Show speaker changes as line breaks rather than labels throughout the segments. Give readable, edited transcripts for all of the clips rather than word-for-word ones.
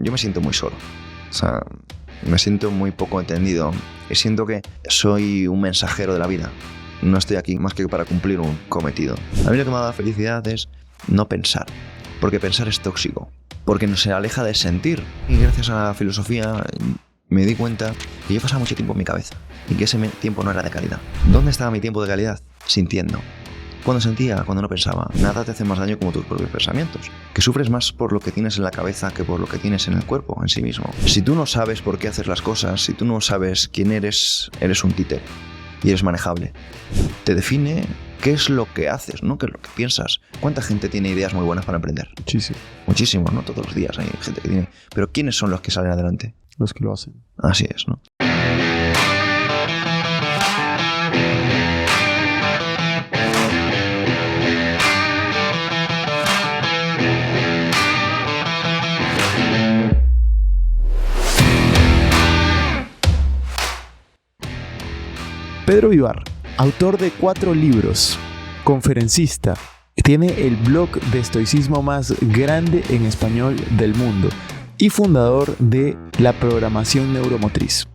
yo me siento muy solo. O sea, me siento muy poco entendido y siento que soy un mensajero de la vida. No estoy aquí más que para cumplir un cometido. A mí lo que me ha dado felicidad es no pensar, porque pensar es tóxico, porque no se aleja de sentir. Y gracias a la filosofía me di cuenta que yo pasaba mucho tiempo en mi cabeza y que ese tiempo no era de calidad. ¿Dónde estaba mi tiempo de calidad? Sintiendo. Cuando sentía, cuando no pensaba. Nada te hace más daño como tus propios pensamientos. Que sufres más por lo que tienes en la cabeza que por lo que tienes en el cuerpo en sí mismo. Si tú no sabes por qué haces las cosas, si tú no sabes quién eres, eres un títere y eres manejable. Te define qué es lo que haces, ¿no? ¿Qué es lo que piensas? ¿Cuánta gente tiene ideas muy buenas para emprender?
Muchísimo.
Muchísimos, ¿no? Todos los días hay gente que tiene. Pero ¿quiénes son los que salen adelante?
Los que lo hacen.
Así es, ¿no?
Pedro Vivar, autor de 4 libros, conferencista, tiene el blog de estoicismo más grande en español del mundo y fundador de la programación neuromotriz.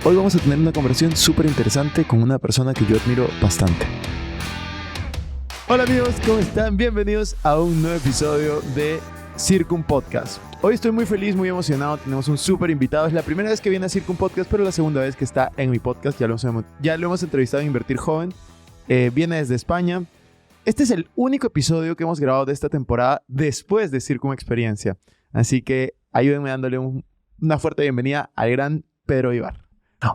Hoy vamos a tener una conversación súper interesante con una persona que yo admiro bastante. Hola amigos, ¿cómo están? Bienvenidos a un nuevo episodio de Circum Podcast. Hoy estoy muy feliz, muy emocionado, tenemos un súper invitado. Es la primera vez que viene a Circum Podcast, pero la segunda vez que está en mi podcast. Ya lo hemos entrevistado en Invertir Joven. Viene desde España. Este es el único episodio que hemos grabado de esta temporada después de Circum Experiencia. Así que ayúdenme dándole una fuerte bienvenida al gran Pedro Vivar.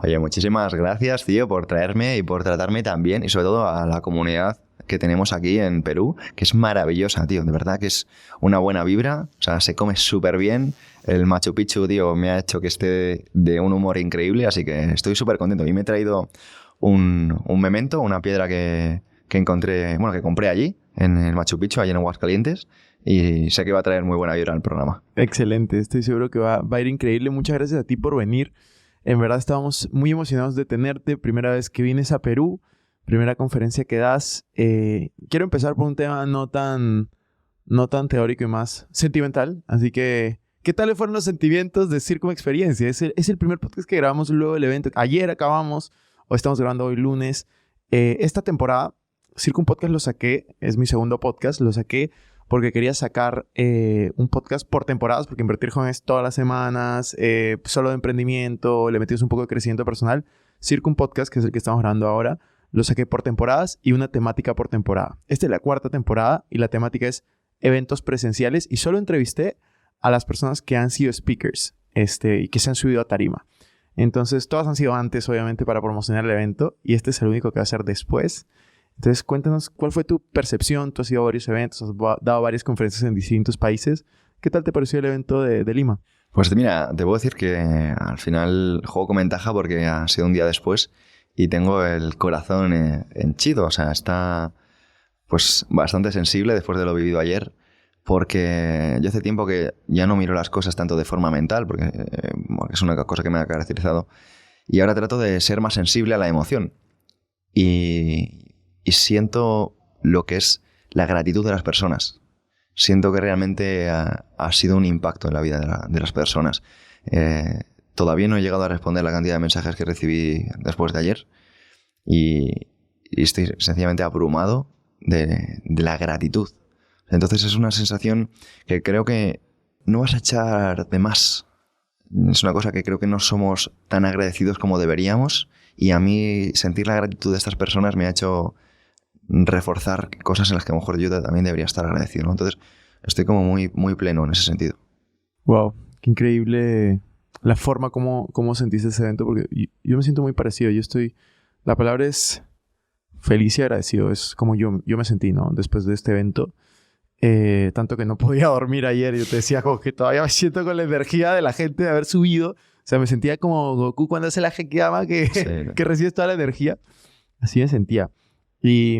Oye, muchísimas gracias, tío, por traerme y por tratarme tan bien y sobre todo a la comunidad que tenemos aquí en Perú, que es maravillosa, tío. De verdad que es una buena vibra. O sea, se come súper bien. El Machu Picchu, tío, me ha hecho que esté de un humor increíble, así que estoy súper contento. Y me he traído un memento, una piedra que encontré, bueno, que compré allí, en el Machu Picchu, allí en Aguascalientes, y sé que va a traer muy buena vibra al programa.
Excelente, estoy seguro que va a ir increíble. Muchas gracias a ti por venir. En verdad estábamos muy emocionados de tenerte. Primera vez que vienes a Perú, primera conferencia que das. Quiero empezar por un tema no tan teórico y más sentimental. Así que, ¿qué tal fueron los sentimientos de Circum Experiencia? Es el primer podcast que grabamos luego del evento. Ayer acabamos, hoy estamos grabando hoy lunes. Esta temporada, Circum Podcast lo saqué, es mi segundo podcast, lo saqué porque quería sacar un podcast por temporadas, porque Invertir Joven es todas las semanas, solo de emprendimiento, le metimos un poco de crecimiento personal. Circum Podcast, que es el que estamos grabando ahora, lo saqué por temporadas y una temática por temporada. Esta es la 4ª temporada y la temática es eventos presenciales y solo entrevisté a las personas que han sido speakers y que se han subido a tarima. Entonces, todas han sido antes, obviamente, para promocionar el evento y este es el único que va a ser después. Entonces, cuéntanos cuál fue tu percepción. Tú has ido a varios eventos, has dado varias conferencias en distintos países. ¿Qué tal te pareció el evento de Lima?
Pues mira, te puedo decir que al final juego con ventaja porque ha sido un día después y tengo el corazón henchido. O sea, está pues bastante sensible después de lo vivido ayer, porque yo hace tiempo que ya no miro las cosas tanto de forma mental, porque es una cosa que me ha caracterizado, y ahora trato de ser más sensible a la emoción. Y siento lo que es la gratitud de las personas. Siento que realmente ha sido un impacto en la vida de las personas. Todavía no he llegado a responder la cantidad de mensajes que recibí después de ayer y estoy sencillamente abrumado de la gratitud. Entonces es una sensación que creo que no vas a echar de más. Es una cosa que creo que no somos tan agradecidos como deberíamos, y a mí sentir la gratitud de estas personas me ha hecho reforzar cosas en las que a lo mejor yo también debería estar agradecido, ¿no? Entonces estoy como muy, muy pleno en ese sentido.
Wow, qué increíble la forma como sentiste ese evento, porque yo me siento muy parecido. La palabra es feliz y agradecido, es como yo me sentí, ¿no? Después de este evento. Tanto que no podía dormir ayer. Yo te decía como que todavía me siento con la energía de la gente de haber subido. O sea, me sentía como Goku cuando hace la Hekigama que recibes toda la energía. Así me sentía. Y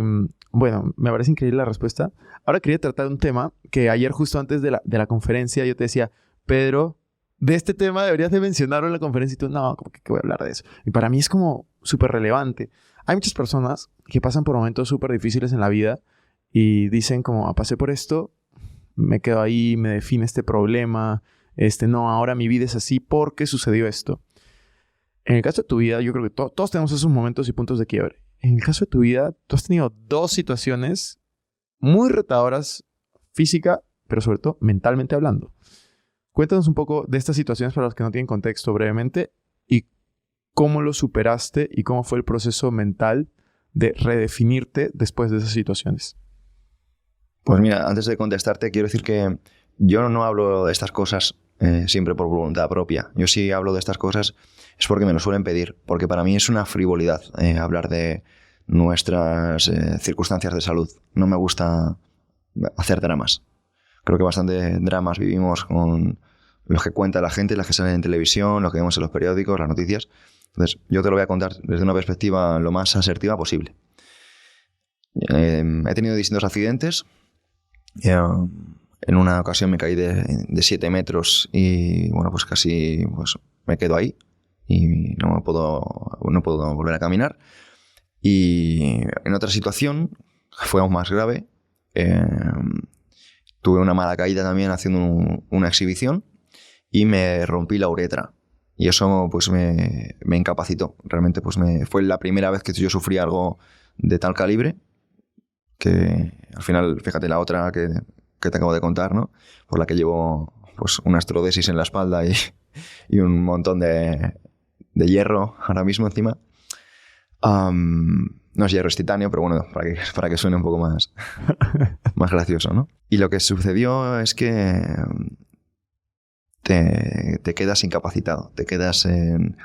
bueno, me parece increíble la respuesta. Ahora quería tratar un tema que ayer justo antes de la conferencia yo te decía, Pedro, de este tema deberías de mencionarlo en la conferencia. Y tú, no, como que voy a hablar de eso. Y para mí es como súper relevante. Hay muchas personas que pasan por momentos súper difíciles en la vida y dicen como, pasé por esto, me quedo ahí, me define este problema, no, ahora mi vida es así porque sucedió esto. En el caso de tu vida, yo creo que todos tenemos esos momentos y puntos de quiebre. En el caso de tu vida, tú has tenido 2 situaciones muy retadoras, física, pero sobre todo mentalmente hablando. Cuéntanos un poco de estas situaciones para los que no tienen contexto brevemente y cómo lo superaste y cómo fue el proceso mental de redefinirte después de esas situaciones.
Pues mira, antes de contestarte, quiero decir que yo no hablo de estas cosas siempre por voluntad propia. Yo sí hablo de estas cosas es porque me lo suelen pedir, porque para mí es una frivolidad hablar de nuestras circunstancias de salud. No me gusta hacer dramas. Creo que bastante dramas vivimos con los que cuenta la gente, las que salen en televisión, los que vemos en los periódicos, las noticias. Entonces, yo te lo voy a contar desde una perspectiva lo más asertiva posible. He tenido distintos accidentes. En una ocasión me caí de 7 metros y bueno, pues casi pues, me quedo ahí y no puedo volver a caminar. Y en otra situación, fue aún más grave, tuve una mala caída también haciendo una exhibición y me rompí la uretra. Y eso pues me incapacitó. Realmente pues fue la primera vez que yo sufrí algo de tal calibre que al final, fíjate, la otra que te acabo de contar, ¿no? Por la que llevo pues una astrodesis en la espalda y un montón de hierro ahora mismo encima. No es hierro, es titanio, pero bueno, para que suene un poco más gracioso, ¿no? Y lo que sucedió es que te quedas incapacitado, te quedas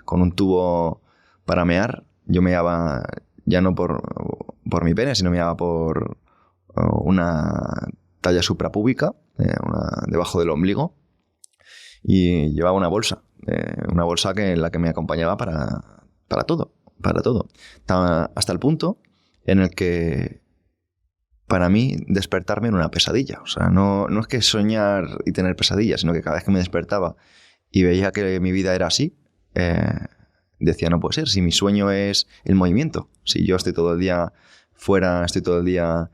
con un tubo para mear. Yo meaba ya no por mi pene, sino meaba por una talla suprapúbica, debajo del ombligo, y llevaba una bolsa en la que me acompañaba para todo. Hasta el punto en el que para mí despertarme era una pesadilla. O sea, no es que soñar y tener pesadillas, sino que cada vez que me despertaba y veía que mi vida era así, decía, no puede ser, si mi sueño es el movimiento, si yo estoy todo el día fuera, estoy todo el día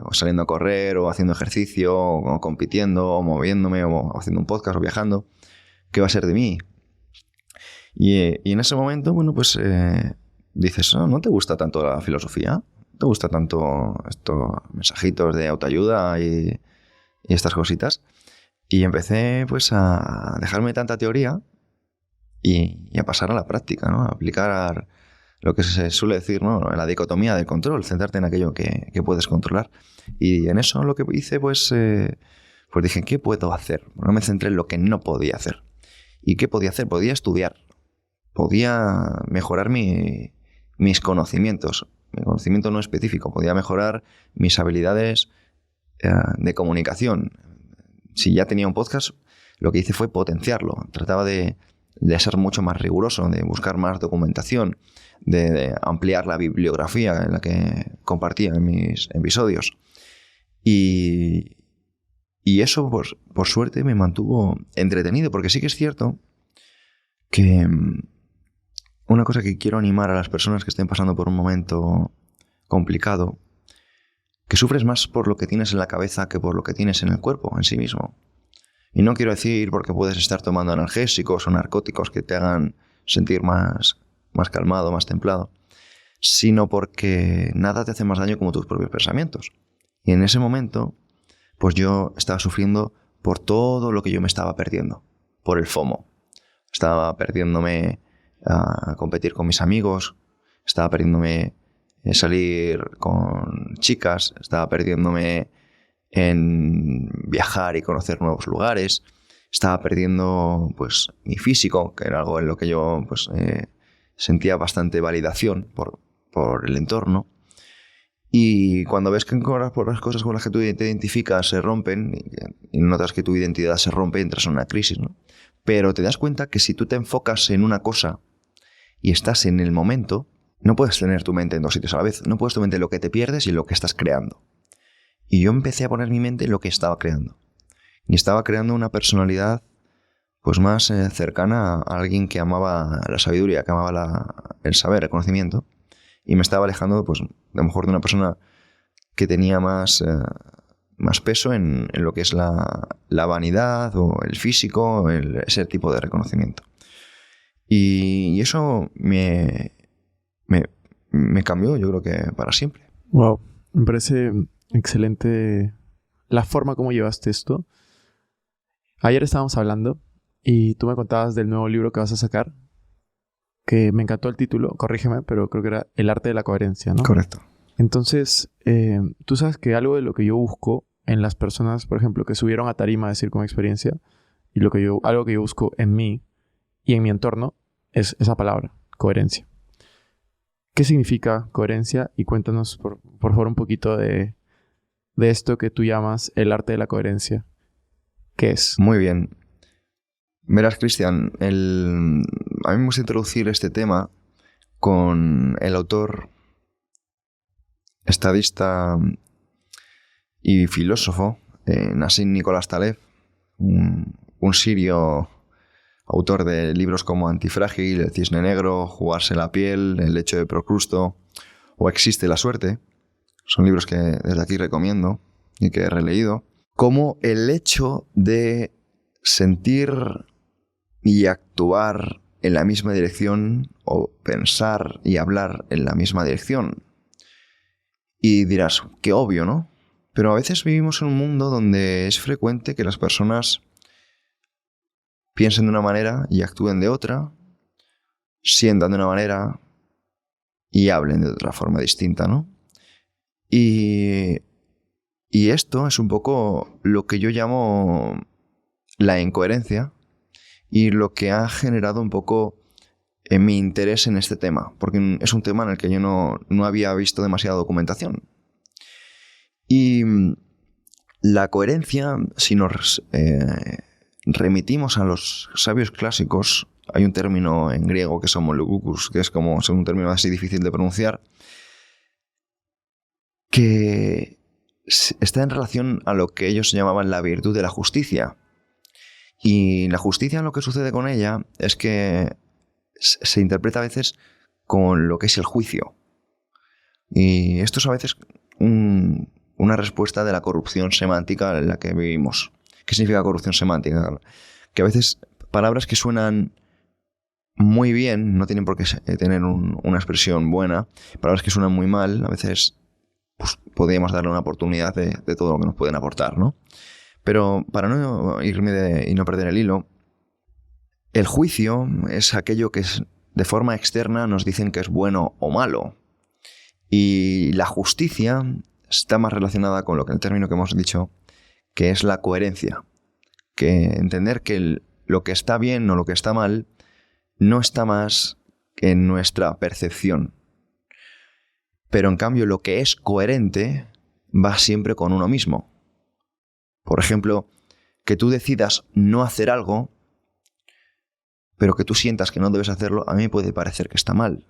o saliendo a correr o haciendo ejercicio o compitiendo o moviéndome o haciendo un podcast o viajando, ¿qué va a ser de mí? Y en ese momento, bueno, pues dices, ¿no te gusta tanto la filosofía? ¿Te gusta tanto estos mensajitos de autoayuda y estas cositas? Y empecé pues a dejarme tanta teoría y a pasar a la práctica, ¿no? A aplicar lo que se suele decir, ¿no? La dicotomía del control, centrarte en aquello que puedes controlar. Y en eso lo que hice, pues dije, ¿qué puedo hacer? No me centré en lo que no podía hacer. ¿Y qué podía hacer? Podía estudiar. Podía mejorar mis conocimientos. Mi conocimiento no específico. Podía mejorar mis habilidades de comunicación. Si ya tenía un podcast, lo que hice fue potenciarlo. Trataba de ser mucho más riguroso, de buscar más documentación, de ampliar la bibliografía en la que compartía en mis episodios. Y eso, pues, por suerte, me mantuvo entretenido, porque sí que es cierto que una cosa que quiero animar a las personas que estén pasando por un momento complicado, que sufres más por lo que tienes en la cabeza que por lo que tienes en el cuerpo en sí mismo. Y no quiero decir porque puedes estar tomando analgésicos o narcóticos que te hagan sentir más calmado, más templado, sino porque nada te hace más daño como tus propios pensamientos. Y en ese momento, pues yo estaba sufriendo por todo lo que yo me estaba perdiendo, por el FOMO. Estaba perdiéndome a competir con mis amigos, estaba perdiéndome en salir con chicas, estaba perdiéndome en viajar y conocer nuevos lugares, estaba perdiendo pues mi físico, que era algo en lo que yo pues sentía bastante validación por el entorno. Y cuando ves que por las cosas con las que tú te identificas se rompen y notas que tu identidad se rompe, entras en una crisis, ¿no? Pero te das cuenta que si tú te enfocas en una cosa y estás en el momento, no puedes tener tu mente en 2 sitios a la vez. No puedes tu mente en lo que te pierdes y en lo que estás creando. Y yo empecé a poner mi mente en lo que estaba creando. Y estaba creando una personalidad pues más cercana a alguien que amaba la sabiduría, que amaba el saber, el conocimiento. Y me estaba alejando pues a lo mejor de una persona que tenía más más peso en lo que es la vanidad o el físico, ese tipo de reconocimiento. Y eso me cambió, yo creo que para siempre.
Wow, me parece excelente la forma como llevaste esto. Ayer estábamos hablando y tú me contabas del nuevo libro que vas a sacar, que me encantó el título, corrígeme, pero creo que era El arte de la coherencia, ¿no?
Correcto.
Entonces, tú sabes que algo de lo que yo busco en las personas, por ejemplo, que subieron a tarima a decir con experiencia, y algo que yo busco en mí y en mi entorno, es esa palabra, coherencia. ¿Qué significa coherencia? Y cuéntanos, por favor, un poquito de esto que tú llamas el arte de la coherencia. ¿Qué es?
Muy bien. Verás, Cristian, a mí me gusta introducir este tema con el autor, estadista y filósofo, Nassim Nicolás Taleb, un sirio autor de libros como Antifrágil, El cisne negro, Jugarse la piel, El lecho de Procrusto o Existe la suerte. Son libros que desde aquí recomiendo y que he releído. Como el hecho de sentir y actuar en la misma dirección o pensar y hablar en la misma dirección. Y dirás, qué obvio, ¿no? Pero a veces vivimos en un mundo donde es frecuente que las personas piensen de una manera y actúen de otra, sientan de una manera y hablen de otra forma distinta, ¿no? Y esto es un poco lo que yo llamo la incoherencia y lo que ha generado un poco mi interés en este tema, porque es un tema en el que yo no había visto demasiada documentación. Y la coherencia, si nos remitimos a los sabios clásicos, hay un término en griego que es homologukus, que es como un término así difícil de pronunciar, que está en relación a lo que ellos llamaban la virtud de la justicia. Y la justicia, lo que sucede con ella es que se interpreta a veces con lo que es el juicio. Y esto es a veces una respuesta de la corrupción semántica en la que vivimos. ¿Qué significa corrupción semántica? Que a veces palabras que suenan muy bien, no tienen por qué tener una expresión buena, palabras que suenan muy mal, a veces pues, podríamos darle una oportunidad de todo lo que nos pueden aportar, ¿no? Pero para no irme y no perder el hilo, el juicio es aquello que de forma externa nos dicen que es bueno o malo. Y la justicia está más relacionada con el término que hemos dicho, que es la coherencia. Que entender que lo que está bien o lo que está mal no está más que en nuestra percepción. Pero en cambio lo que es coherente va siempre con uno mismo. Por ejemplo, que tú decidas no hacer algo, pero que tú sientas que no debes hacerlo, a mí me puede parecer que está mal.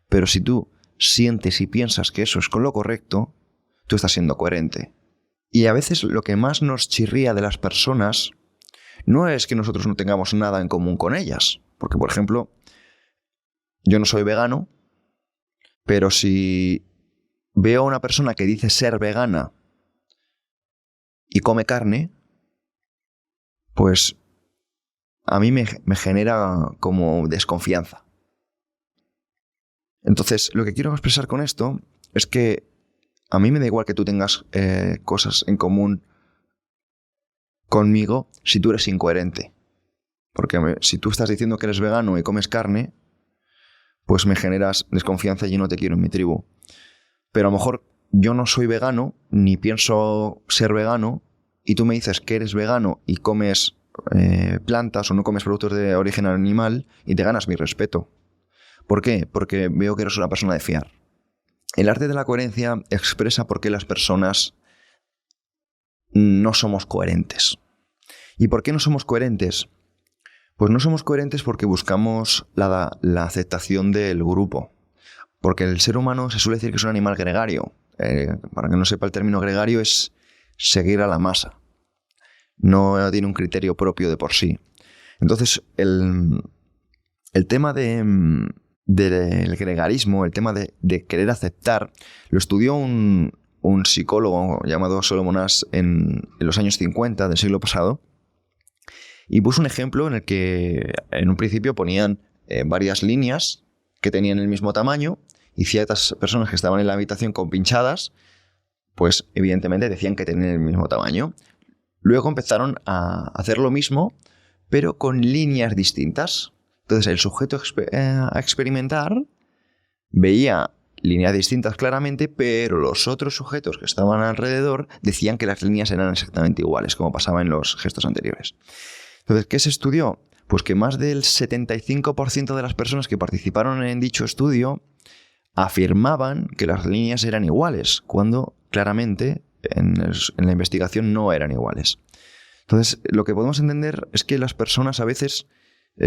Pero si tú sientes y piensas que eso es con lo correcto, tú estás siendo coherente. Y a veces lo que más nos chirría de las personas no es que nosotros no tengamos nada en común con ellas. Porque, por ejemplo, yo no soy vegano, pero si veo a una persona que dice ser vegana y come carne, pues a mí me genera como desconfianza. Entonces, lo que quiero expresar con esto es que a mí me da igual que tú tengas cosas en común conmigo si tú eres incoherente. Porque si tú estás diciendo que eres vegano y comes carne, pues me generas desconfianza y yo no te quiero en mi tribu. Pero a lo mejor yo no soy vegano, ni pienso ser vegano, y tú me dices que eres vegano y comes plantas o no comes productos de origen animal y te ganas mi respeto. ¿Por qué? Porque veo que eres una persona de fiar. El arte de la coherencia expresa por qué las personas no somos coherentes. ¿Y por qué no somos coherentes? Pues no somos coherentes porque buscamos la aceptación del grupo. Porque el ser humano se suele decir que es un animal gregario. Para que no sepa el término gregario es seguir a la masa. No tiene un criterio propio de por sí. Entonces, el tema del gregarismo, el tema de querer aceptar, lo estudió un un psicólogo llamado Solomon Asch en los años 50 del siglo pasado, y puso un ejemplo en el que en un principio ponían varias líneas que tenían el mismo tamaño, y ciertas personas que estaban en la habitación compinchadas, pues evidentemente decían que tenían el mismo tamaño. Luego empezaron a hacer lo mismo, pero con líneas distintas. Entonces el sujeto a experimentar veía líneas distintas claramente, pero los otros sujetos que estaban alrededor decían que las líneas eran exactamente iguales, como pasaba en los gestos anteriores. Entonces, ¿qué se estudió? Pues que más del 75% de las personas que participaron en dicho estudio afirmaban que las líneas eran iguales, cuando claramente en la investigación no eran iguales. Entonces, lo que podemos entender es que las personas a veces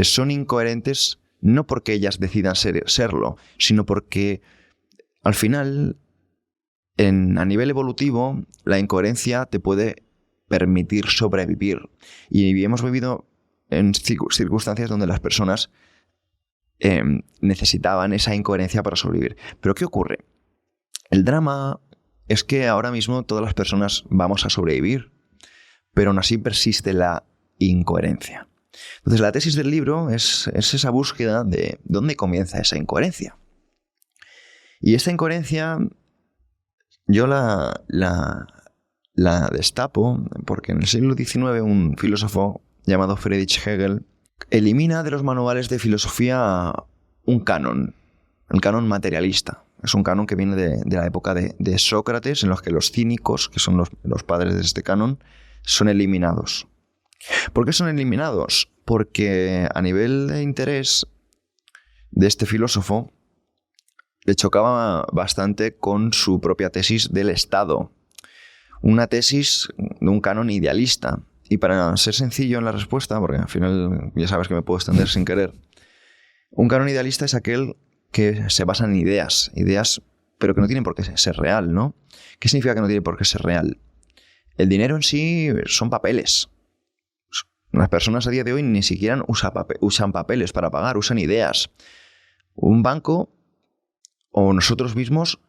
son incoherentes no porque ellas decidan serlo, sino porque al final, a nivel evolutivo, la incoherencia te puede permitir sobrevivir. Y hemos vivido en circunstancias donde las personas necesitaban esa incoherencia para sobrevivir. Pero ¿qué ocurre? El drama es que ahora mismo todas las personas vamos a sobrevivir, pero aún así persiste la incoherencia. Entonces la tesis del libro es esa búsqueda de dónde comienza esa incoherencia. Y esta incoherencia yo la destapo porque en el siglo XIX un filósofo llamado Friedrich Hegel elimina de los manuales de filosofía un canon, el canon materialista. Es un canon que viene de la época de Sócrates, en los que los cínicos, que son los padres de este canon, son eliminados. ¿Por qué son eliminados? Porque a nivel de interés de este filósofo le chocaba bastante con su propia tesis del Estado. Una tesis de un canon idealista. Y para ser sencillo en la respuesta, porque al final ya sabes que me puedo extender sin querer, un canon idealista es aquel que se basa en ideas, pero que no tienen por qué ser real, ¿no? ¿Qué significa que no tiene por qué ser real? El dinero en sí son papeles. Las personas a día de hoy ni siquiera usan papeles para pagar, usan ideas. Un banco o nosotros mismos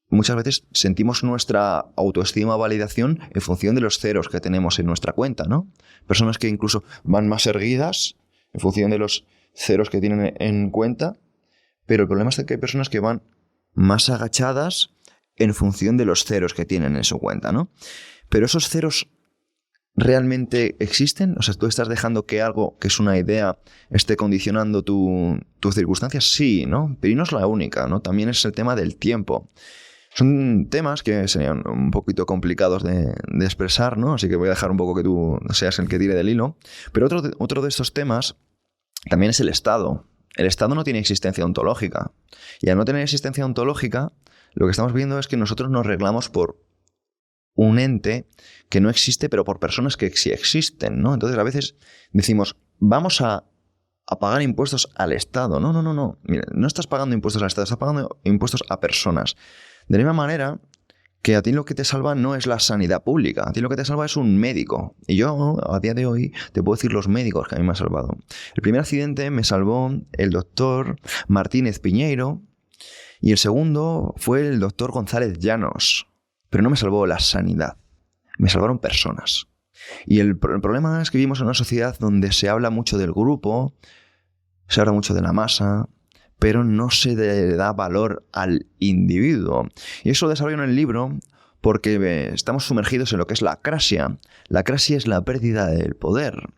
muchas veces sentimos nuestra autoestima o validación en función de los ceros que tenemos en nuestra cuenta, ¿no? Personas que incluso van más erguidas en función de los ceros que tienen en cuenta, pero el problema es que hay personas que van más agachadas en función de los ceros que tienen en su cuenta, ¿no? Pero esos ceros ¿realmente existen? O sea, ¿tú estás dejando que algo que es una idea esté condicionando tus circunstancias? Sí, ¿no? Pero no es la única, ¿no? También es el tema del tiempo. Son temas que serían un poquito complicados de expresar, ¿no? Así que voy a dejar un poco que tú seas el que tire del hilo. Pero otro de estos temas también es el Estado. El Estado no tiene existencia ontológica. Y al no tener existencia ontológica, lo que estamos viendo es que nosotros nos reglamos por un ente que no existe, pero por personas que sí existen, ¿no? Entonces a veces decimos, vamos a pagar impuestos al Estado. No. Mira, no estás pagando impuestos al Estado, estás pagando impuestos a personas. De la misma manera que a ti lo que te salva no es la sanidad pública, a ti lo que te salva es un médico. Y yo, a día de hoy, te puedo decir los médicos que a mí me han salvado. El primer accidente me salvó el doctor Martínez Piñeiro y el segundo fue el doctor González Llanos. Pero no me salvó la sanidad, me salvaron personas. Y el problema es que vivimos en una sociedad donde se habla mucho del grupo, se habla mucho de la masa, pero no se le da valor al individuo. Y eso lo desarrollo en el libro porque estamos sumergidos en lo que es la acrasia. La acrasia es la pérdida del poder.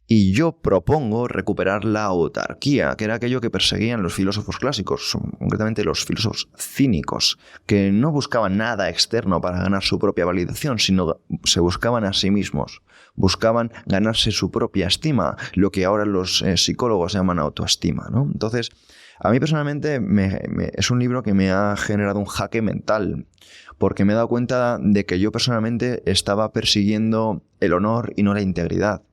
Y yo propongo recuperar la autarquía, que era aquello que perseguían los filósofos clásicos, concretamente los filósofos cínicos, que no buscaban nada externo para ganar su propia validación, sino se buscaban a sí mismos, buscaban ganarse su propia estima, lo que ahora los psicólogos llaman autoestima, ¿no? Entonces, a mí personalmente es un libro que me ha generado un jaque mental, porque me he dado cuenta de que yo personalmente estaba persiguiendo el honor y no la integridad.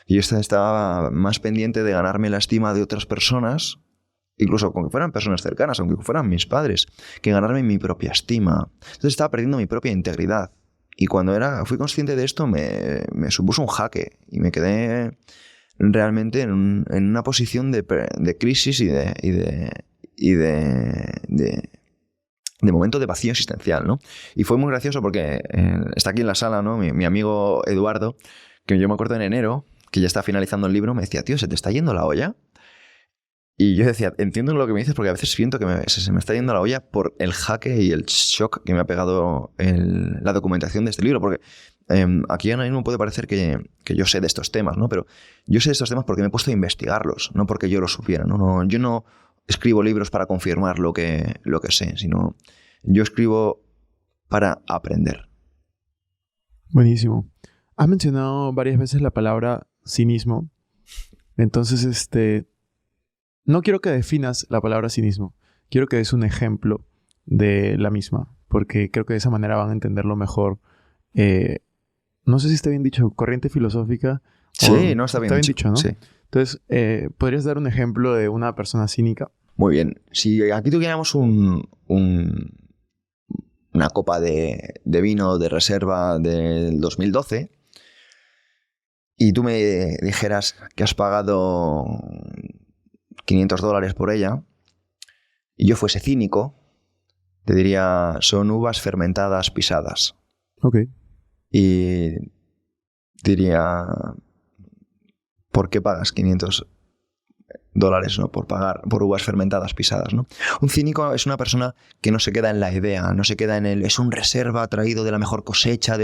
Yo estaba más pendiente de ganarme la estima de otras personas, incluso aunque fueran personas cercanas, aunque fueran mis padres, que ganarme mi propia estima. Entonces estaba perdiendo mi propia integridad. Y cuando fui consciente de esto, me supuso un jaque y me quedé realmente en una posición de crisis y de de momento de vacío existencial, ¿no? Y fue muy gracioso porque está aquí en la sala, ¿no? Mi amigo Eduardo, que yo me acuerdo en enero, que ya está finalizando el libro, me decía, tío, ¿se te está yendo la olla? Y yo decía, entiendo lo que me dices porque a veces siento que se me está yendo la olla por el jaque y el shock que me ha pegado la documentación de este libro. Porque aquí ahora mismo puede parecer que yo sé de estos temas, ¿no? Pero yo sé de estos temas porque me he puesto a investigarlos, no porque yo lo supiera, ¿no? Yo no escribo libros para confirmar lo que sé, sino yo escribo para aprender.
Buenísimo. Has mencionado varias veces la palabra cinismo. Entonces, no quiero que definas la palabra cinismo. Quiero que des un ejemplo de la misma, porque creo que de esa manera van a entenderlo mejor. No sé si está bien dicho, corriente filosófica.
Sí, no está bien
dicho, ¿no?
Sí.
Entonces, ¿podrías dar un ejemplo de una persona cínica?
Muy bien. Si aquí tuviéramos una copa de vino de reserva del 2012 y tú me dijeras que has pagado $500 por ella y yo fuese cínico, te diría, son uvas fermentadas pisadas.
Ok.
Y diría, ¿por qué pagas $500, ¿no? Por uvas fermentadas pisadas, ¿no? Un cínico es una persona que no se queda en la idea, no se queda en es un reserva traído de la mejor cosecha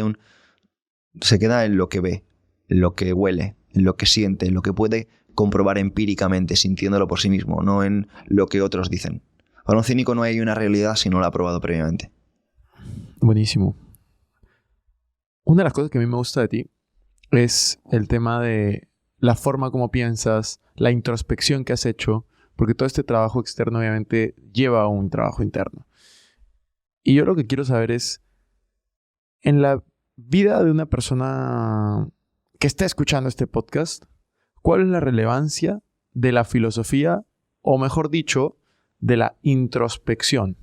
se queda en lo que ve, en lo que huele, en lo que siente, en lo que puede comprobar empíricamente, sintiéndolo por sí mismo, no en lo que otros dicen. Para un cínico no hay una realidad si no la ha probado previamente.
Buenísimo. Una de las cosas que a mí me gusta de ti es el tema de la forma como piensas, la introspección que has hecho, porque todo este trabajo externo obviamente lleva a un trabajo interno. Y yo lo que quiero saber es, en la vida de una persona que está escuchando este podcast, ¿cuál es la relevancia de la filosofía, o mejor dicho, de la introspección?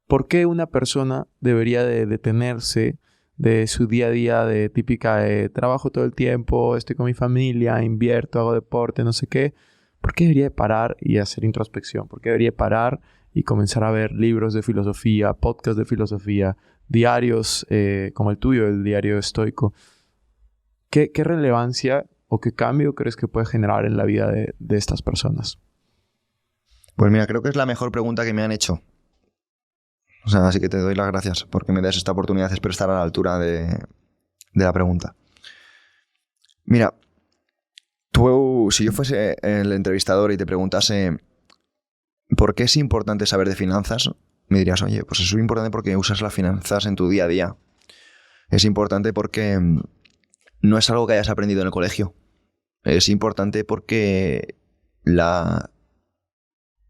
¿Por qué una persona debería de detenerse de su día a día de típica trabajo todo el tiempo, estoy con mi familia, invierto, hago deporte, no sé qué? ¿Por qué debería de parar y hacer introspección? ¿Por qué debería de parar y comenzar a ver libros de filosofía, podcasts de filosofía, diarios como el tuyo, el diario estoico? ¿Qué relevancia o qué cambio crees que puede generar en la vida de estas personas?
Pues mira, creo que es la mejor pregunta que me han hecho. O sea, así que te doy las gracias porque me das esta oportunidad. Espero estar a la altura de la pregunta. Mira, si yo fuese el entrevistador y te preguntase ¿por qué es importante saber de finanzas? Me dirías, oye, pues eso es importante porque usas las finanzas en tu día a día. Es importante porque no es algo que hayas aprendido en el colegio. Es importante porque las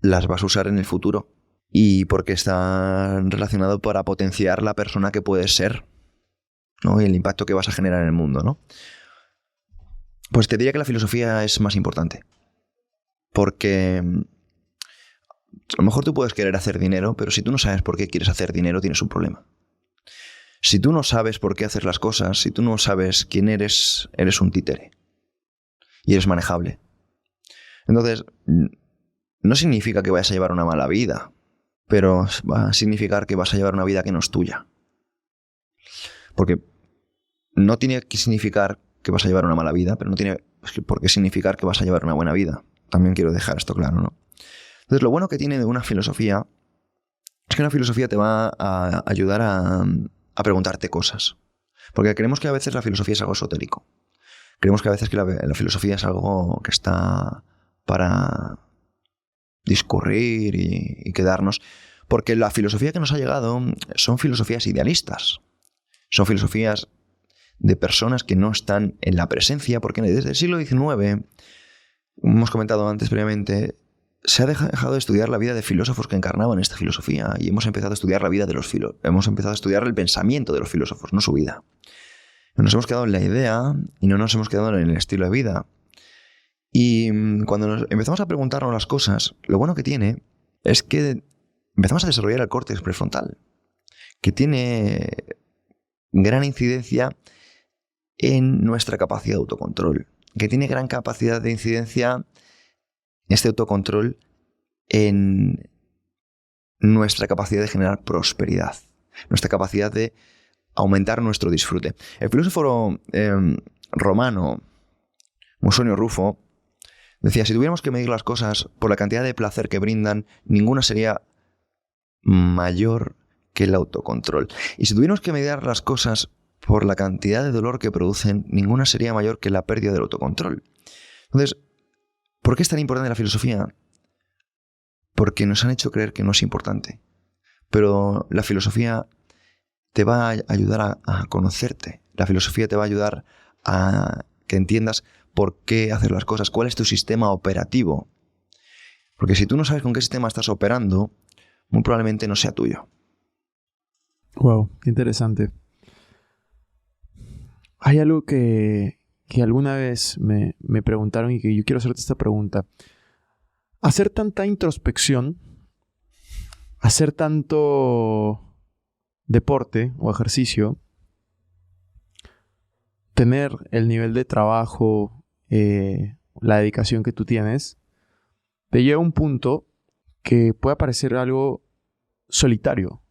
vas a usar en el futuro y porque está relacionado para potenciar la persona que puedes ser, ¿no? Y el impacto que vas a generar en el mundo, ¿no? Pues te diría que la filosofía es más importante. Porque a lo mejor tú puedes querer hacer dinero, pero si tú no sabes por qué quieres hacer dinero, tienes un problema. Si tú no sabes por qué hacer las cosas, si tú no sabes quién eres, eres un títere. Y eres manejable. Entonces, no significa que vayas a llevar una mala vida, pero va a significar que vas a llevar una vida que no es tuya. Porque no tiene que significar que vas a llevar una mala vida, pero no tiene por qué significar que vas a llevar una buena vida. También quiero dejar esto claro, ¿no? Entonces, lo bueno que tiene de una filosofía es que una filosofía te va a ayudar a preguntarte cosas. Porque creemos que a veces la filosofía es algo esotérico. Creemos que a veces que la filosofía es algo que está para discurrir y quedarnos. Porque la filosofía que nos ha llegado son filosofías idealistas. Son filosofías de personas que no están en la presencia, porque desde el siglo XIX, como hemos comentado antes previamente, se ha dejado de estudiar la vida de filósofos que encarnaban esta filosofía y hemos empezado a estudiar la vida de los filósofos. Hemos empezado a estudiar el pensamiento de los filósofos, no su vida. Nos hemos quedado en la idea y no nos hemos quedado en el estilo de vida. Y cuando nos empezamos a preguntarnos las cosas, lo bueno que tiene es que empezamos a desarrollar el córtex prefrontal, que tiene gran incidencia en nuestra capacidad de autocontrol, que tiene gran capacidad de incidencia este autocontrol en nuestra capacidad de generar prosperidad, nuestra capacidad de aumentar nuestro disfrute. El filósofo romano Musonio Rufo decía, si tuviéramos que medir las cosas por la cantidad de placer que brindan, ninguna sería mayor que el autocontrol. Y si tuviéramos que medir las cosas por la cantidad de dolor que producen, ninguna sería mayor que la pérdida del autocontrol. Entonces, ¿por qué es tan importante la filosofía? Porque nos han hecho creer que no es importante. Pero la filosofía te va a ayudar a conocerte. La filosofía te va a ayudar a que entiendas por qué hacer las cosas, cuál es tu sistema operativo. Porque si tú no sabes con qué sistema estás operando, muy probablemente no sea tuyo.
Wow, qué interesante. Hay algo que alguna vez me preguntaron y que yo quiero hacerte esta pregunta. Hacer tanta introspección, hacer tanto deporte o ejercicio, tener el nivel de trabajo, la dedicación que tú tienes, te lleva a un punto que puede parecer algo solitario,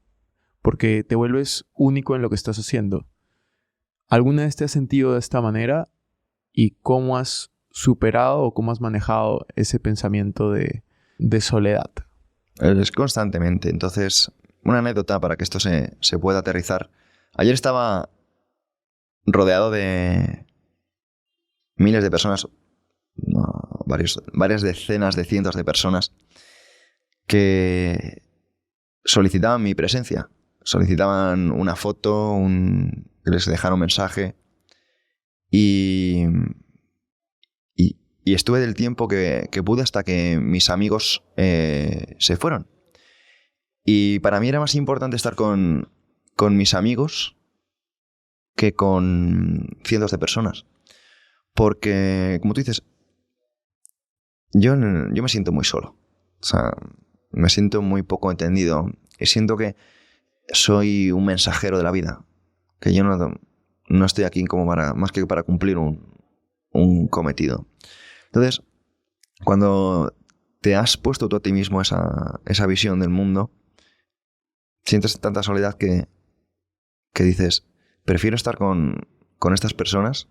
porque te vuelves único en lo que estás haciendo. ¿Alguna vez te has sentido de esta manera? ¿Y cómo has superado o cómo has manejado ese pensamiento de soledad?
Es constantemente. Entonces, una anécdota para que esto se pueda aterrizar. Ayer estaba rodeado de miles de personas, varias decenas de cientos de personas que solicitaban mi presencia. Solicitaban una foto, que les dejara un mensaje. Y estuve del tiempo que pude hasta que mis amigos se fueron. Y para mí era más importante estar con mis amigos que con cientos de personas. Porque, como tú dices, yo me siento muy solo. O sea, me siento muy poco entendido. Y siento que soy un mensajero de la vida. Que yo no estoy aquí como más que para cumplir un cometido. Entonces, cuando te has puesto tú a ti mismo esa visión del mundo, sientes tanta soledad que dices, prefiero estar con estas personas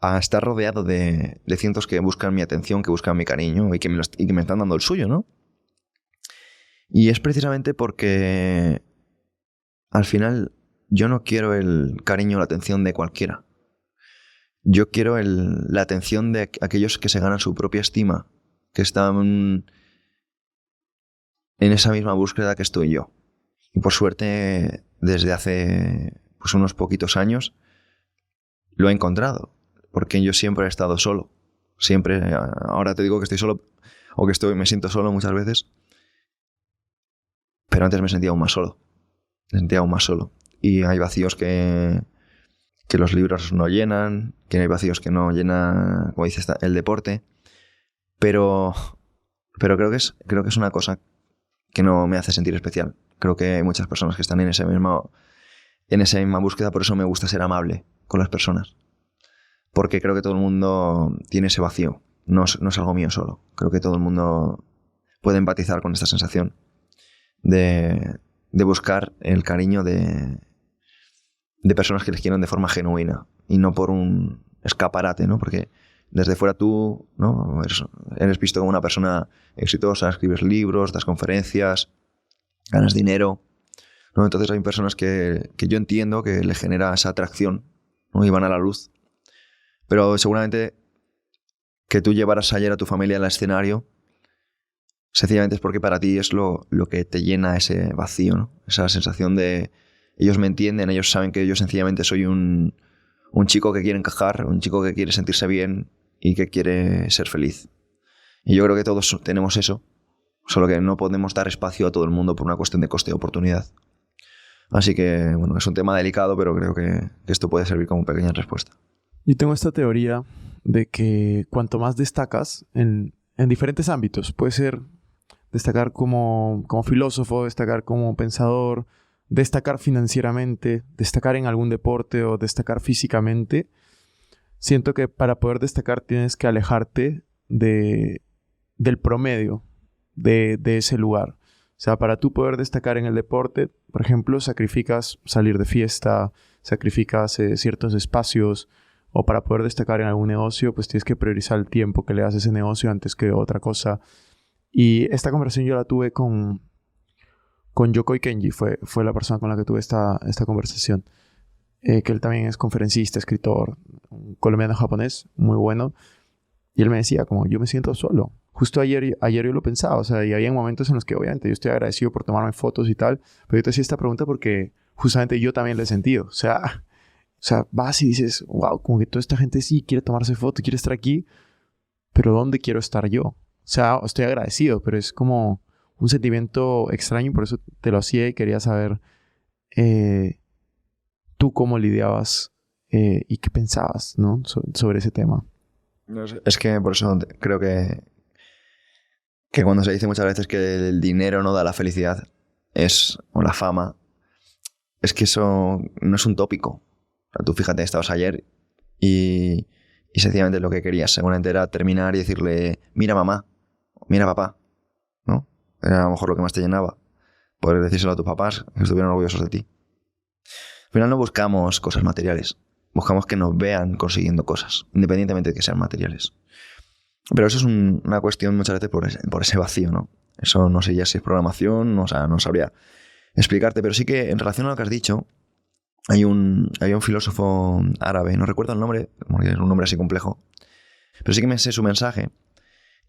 a estar rodeado de cientos que buscan mi atención, que buscan mi cariño y que me están dando el suyo, ¿no? Y es precisamente porque al final yo no quiero el cariño o la atención de cualquiera. Yo quiero la atención de aquellos que se ganan su propia estima, que están en esa misma búsqueda que estoy yo. Y por suerte, desde hace unos poquitos años, lo he encontrado. Porque yo siempre he estado solo. Siempre, ahora te digo que estoy solo, o que me siento solo muchas veces. Pero antes me sentía aún más solo. Me sentía aún más solo. Y hay vacíos que los libros no llenan, que hay vacíos que no llena, como dice el deporte. Pero creo que es una cosa que no me hace sentir especial. Creo que hay muchas personas que están en esa misma búsqueda, por eso me gusta ser amable con las personas. Porque creo que todo el mundo tiene ese vacío. No es algo mío solo. Creo que todo el mundo puede empatizar con esta sensación de buscar el cariño de personas que les quieran de forma genuina y no por un escaparate, ¿no? Porque desde fuera tú, ¿no? eres visto como una persona exitosa, escribes libros, das conferencias, ganas dinero, ¿no? Entonces hay personas que yo entiendo que le genera esa atracción, ¿no? Y van a la luz. Pero seguramente que tú llevaras ayer a tu familia al escenario, sencillamente es porque para ti es lo que te llena ese vacío, ¿no? Esa sensación de ellos me entienden, ellos saben que yo sencillamente soy un chico que quiere encajar, un chico que quiere sentirse bien y que quiere ser feliz. Y yo creo que todos tenemos eso, solo que no podemos dar espacio a todo el mundo por una cuestión de coste de oportunidad. Así que, bueno, es un tema delicado, pero creo que esto puede servir como pequeña respuesta.
Yo tengo esta teoría de que cuanto más destacas en diferentes ámbitos, puede ser destacar como filósofo, destacar como pensador, destacar financieramente, destacar en algún deporte o destacar físicamente, siento que para poder destacar tienes que alejarte del promedio de ese lugar. O sea, para tú poder destacar en el deporte, por ejemplo, sacrificas salir de fiesta, sacrificas ciertos espacios, o para poder destacar en algún negocio, pues tienes que priorizar el tiempo que le das a ese negocio antes que otra cosa. Y esta conversación yo la tuve con Yokoi Kenji, fue la persona con la que tuve esta conversación. Que él también es conferencista, escritor, un colombiano-japonés, muy bueno. Y él me decía, como, yo me siento solo. Justo ayer yo lo pensaba, o sea, y había momentos en los que obviamente yo estoy agradecido por tomarme fotos y tal, pero yo te hacía esta pregunta porque justamente yo también la he sentido. O sea, vas y dices, wow, como que toda esta gente sí quiere tomarse fotos, quiere estar aquí, pero ¿dónde quiero estar yo? O sea, estoy agradecido, pero es como un sentimiento extraño y por eso te lo hacía y quería saber tú cómo lidiabas y qué pensabas, ¿no? Sobre ese tema.
No sé, es que por eso creo que cuando se dice muchas veces que el dinero no da la felicidad o la fama, es que eso no es un tópico. O sea, tú fíjate, estabas ayer y sencillamente lo que querías seguramente era terminar y decirle, mira mamá, mira papá, ¿no? Era a lo mejor lo que más te llenaba, poder decírselo a tus papás, que estuvieran orgullosos de ti. Al final no buscamos cosas materiales, buscamos que nos vean consiguiendo cosas, independientemente de que sean materiales. Pero eso es una cuestión muchas veces por ese vacío, ¿no? Eso no sé ya si es programación, o sea, no sabría explicarte, pero sí que en relación a lo que has dicho, había un filósofo árabe, no recuerdo el nombre, porque es un nombre así complejo, pero sí que me sé su mensaje,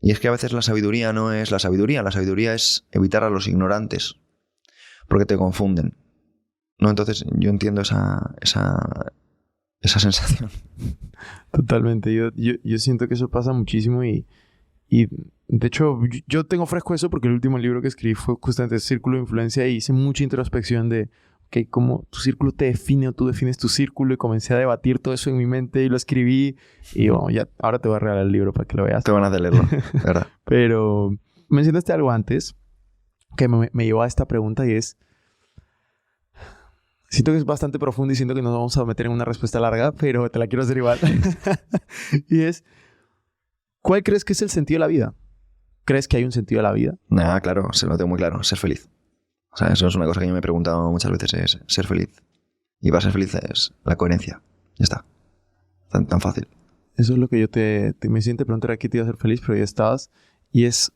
y es que a veces la sabiduría no es la sabiduría es evitar a los ignorantes, porque te confunden, ¿no? Entonces yo entiendo esa sensación.
Totalmente. Yo siento que eso pasa muchísimo y de hecho yo tengo fresco eso porque el último libro que escribí fue justamente Círculo de Influencia y hice mucha introspección de cómo tu círculo te define o tú defines tu círculo y comencé a debatir todo eso en mi mente y lo escribí y bueno, ya ahora te voy a regalar el libro para que lo veas.
Te van a hacer leerlo, ¿verdad?
Pero mencionaste algo antes que me llevó a esta pregunta y es... Siento que es bastante profundo y siento que nos vamos a meter en una respuesta larga, pero te la quiero hacer igual. Y es, ¿cuál crees que es el sentido de la vida? ¿Crees que hay un sentido de la vida?
Nada, claro, se lo tengo muy claro, ser feliz. O sea, eso es una cosa que yo me he preguntado muchas veces, es ser feliz. Y para ser feliz es la coherencia. Ya está. Tan fácil.
Eso es lo que yo me siguiente pregunta era qué te iba a hacer feliz, pero ya estabas. Y es,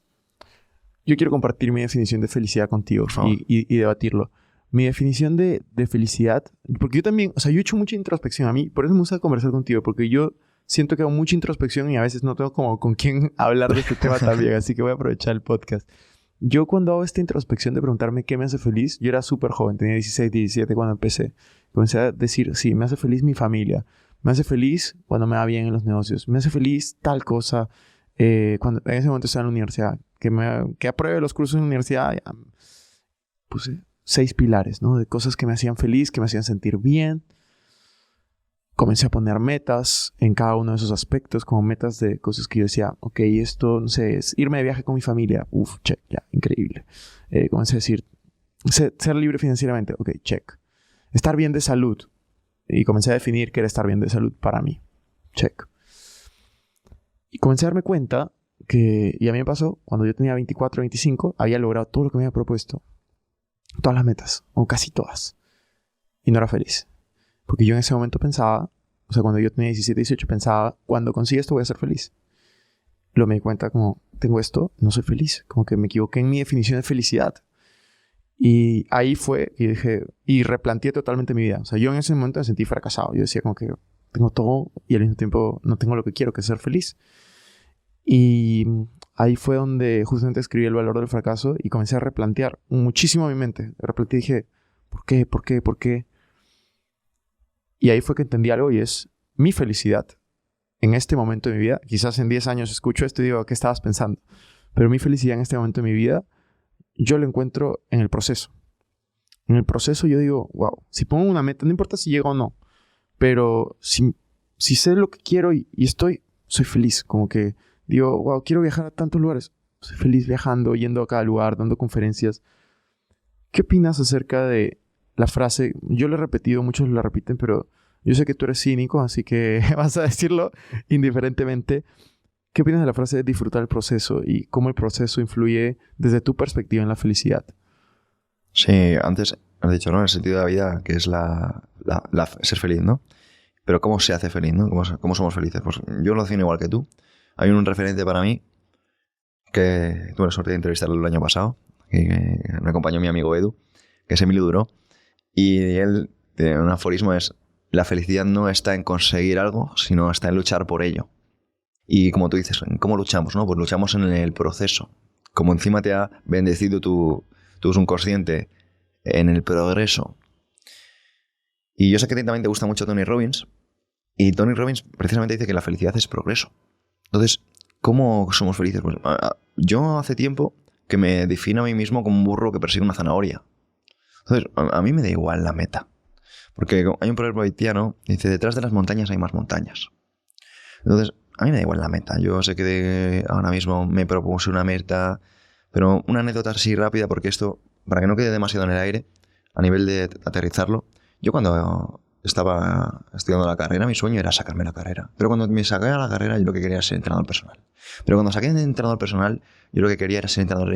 yo quiero compartir mi definición de felicidad contigo y debatirlo. Mi definición de felicidad, porque yo también, o sea, yo he hecho mucha introspección a mí, por eso me gusta conversar contigo, porque yo siento que hago mucha introspección y a veces no tengo como con quién hablar de este tema también, así que voy a aprovechar el podcast. Yo cuando hago esta introspección de preguntarme qué me hace feliz, yo era súper joven, tenía 16, 17 cuando empecé. Comencé a decir, sí, me hace feliz mi familia, me hace feliz cuando me va bien en los negocios, me hace feliz tal cosa, cuando en ese momento estaba en la universidad, que apruebe los cursos en la universidad, ya, puse 6 pilares, ¿no? De cosas que me hacían feliz, que me hacían sentir bien. Comencé a poner metas en cada uno de esos aspectos, como metas de cosas que yo decía, ok, esto, no sé, es irme de viaje con mi familia. Uf, check, ya, increíble. Comencé a decir, ser libre financieramente. Ok, check. Estar bien de salud. Y comencé a definir qué era estar bien de salud para mí. Check. Y comencé a darme cuenta que, y a mí me pasó, cuando yo tenía 24, 25, había logrado todo lo que me había propuesto. Todas las metas, o casi todas. Y no era feliz. Porque yo en ese momento pensaba, o sea, cuando yo tenía 17, 18, pensaba, cuando consiga esto voy a ser feliz. Luego me di cuenta como, tengo esto, no soy feliz. Como que me equivoqué en mi definición de felicidad. Y ahí fue, y dije, y replanteé totalmente mi vida. O sea, yo en ese momento me sentí fracasado. Yo decía como que tengo todo y al mismo tiempo no tengo lo que quiero, que es ser feliz. Y ahí fue donde justamente escribí El valor del fracaso y comencé a replantear muchísimo mi mente. Replanteé y dije, ¿por qué? ¿Por qué? ¿Por qué? Y ahí fue que entendí algo y es mi felicidad en este momento de mi vida. Quizás en 10 años escucho esto y digo, ¿qué estabas pensando? Pero mi felicidad en este momento de mi vida, yo lo encuentro en el proceso. En el proceso yo digo, wow, si pongo una meta, no importa si llego o no, pero si sé lo que quiero y soy feliz. Como que digo, wow, quiero viajar a tantos lugares. Soy feliz viajando, yendo a cada lugar, dando conferencias. ¿Qué opinas acerca de la frase? Yo lo he repetido, muchos la repiten, pero yo sé que tú eres cínico, así que vas a decirlo indiferentemente. ¿Qué opinas de la frase de disfrutar el proceso y cómo el proceso influye desde tu perspectiva en la felicidad?
Sí, antes has dicho, ¿no? El sentido de la vida, que es ser feliz, ¿no? Pero ¿cómo se hace feliz, no? ¿Cómo somos felices? Pues yo lo defino igual que tú. Hay un referente para mí que tuve la suerte de entrevistarlo el año pasado, que me acompañó mi amigo Edu, que es Emilio Duró, y él, un aforismo es: la felicidad no está en conseguir algo, sino está en luchar por ello. Y como tú dices, ¿cómo luchamos, no? Pues luchamos en el proceso. Como encima te ha bendecido tu subconsciente en el progreso. Y yo sé que a ti también te gusta mucho Tony Robbins, y Tony Robbins precisamente dice que la felicidad es progreso. Entonces, ¿cómo somos felices? Pues, yo hace tiempo que me defino a mí mismo como un burro que persigue una zanahoria. Entonces, a mí me da igual la meta. Porque hay un proverbio haitiano que dice: detrás de las montañas hay más montañas. Entonces, a mí me da igual la meta. Yo sé que ahora mismo me propuse una meta, pero una anécdota así rápida, porque esto, para que no quede demasiado en el aire, a nivel de aterrizarlo, yo cuando estaba estudiando la carrera, mi sueño era sacarme la carrera. Pero cuando me saqué a la carrera, yo lo que quería era ser entrenador personal. Pero cuando saqué de entrenador personal, yo lo que quería era ser entrenador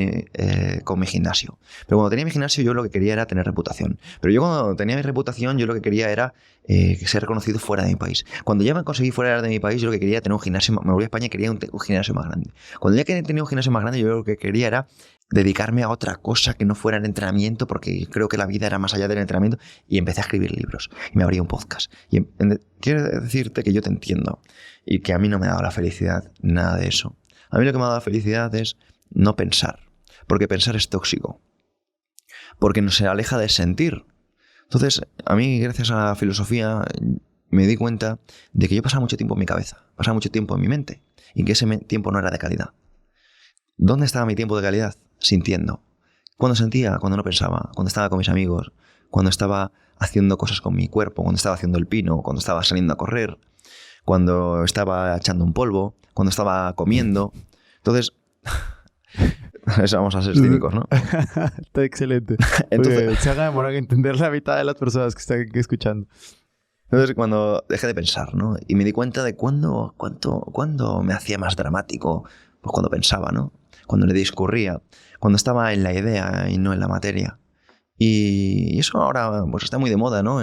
con mi gimnasio. Pero cuando tenía mi gimnasio, yo lo que quería era tener reputación. Pero yo cuando tenía mi reputación, yo lo que quería era ser reconocido fuera de mi país. Cuando ya me conseguí fuera de mi país, yo lo que quería era tener un gimnasio. Me volví a España y quería un gimnasio más grande. Cuando ya tenía un gimnasio más grande, yo lo que quería era dedicarme a otra cosa que no fuera el entrenamiento, porque creo que la vida era más allá del entrenamiento, y empecé a escribir libros y me abrí un podcast. Y quiero decirte que yo te entiendo y que a mí no me ha dado la felicidad nada de eso. A mí lo que me ha dado la felicidad es no pensar, porque pensar es tóxico, porque no se aleja de sentir. Entonces, a mí, gracias a la filosofía, me di cuenta de que yo pasaba mucho tiempo en mi cabeza, pasaba mucho tiempo en mi mente, y que ese tiempo no era de calidad. ¿Dónde estaba mi tiempo de calidad? Sintiendo. Cuando sentía, cuando no pensaba, cuando estaba con mis amigos, cuando estaba haciendo cosas con mi cuerpo, cuando estaba haciendo el pino, cuando estaba saliendo a correr, cuando estaba echando un polvo, cuando estaba comiendo. Entonces, vamos a ser cínicos, ¿no?
Está excelente.
Entonces,
Oye, se haga demorar en entender la mitad de las personas que están aquí escuchando.
Entonces, cuando dejé de pensar, ¿no? Y me di cuenta de cuándo me hacía más dramático, pues cuando pensaba, ¿no? Cuando le discurría, cuando estaba en la idea y no en la materia. Y eso ahora pues está muy de moda, ¿no?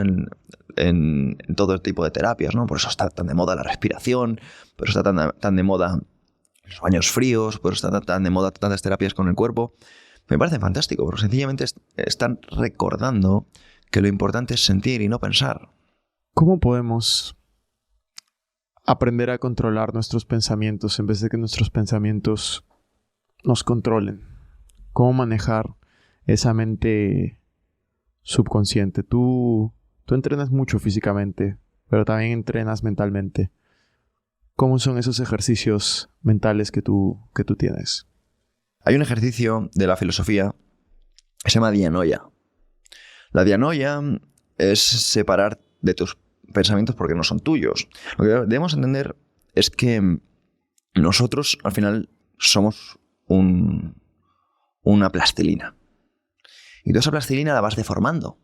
En todo tipo de terapias, ¿no? Por eso está tan de moda la respiración, por eso está tan de moda los baños fríos, por eso está tan de moda tantas terapias con el cuerpo. Me parece fantástico, porque sencillamente están recordando que lo importante es sentir y no pensar.
¿Cómo podemos aprender a controlar nuestros pensamientos en vez de que nuestros pensamientos nos controlen? ¿Cómo manejar esa mente subconsciente? Tú entrenas mucho físicamente, pero también entrenas mentalmente. ¿Cómo son esos ejercicios mentales que tú tienes?
Hay un ejercicio de la filosofía que se llama dianoia. La dianoia es separar de tus pensamientos porque no son tuyos. Lo que debemos entender es que nosotros al final somos una plastilina. Y toda esa plastilina la vas deformando.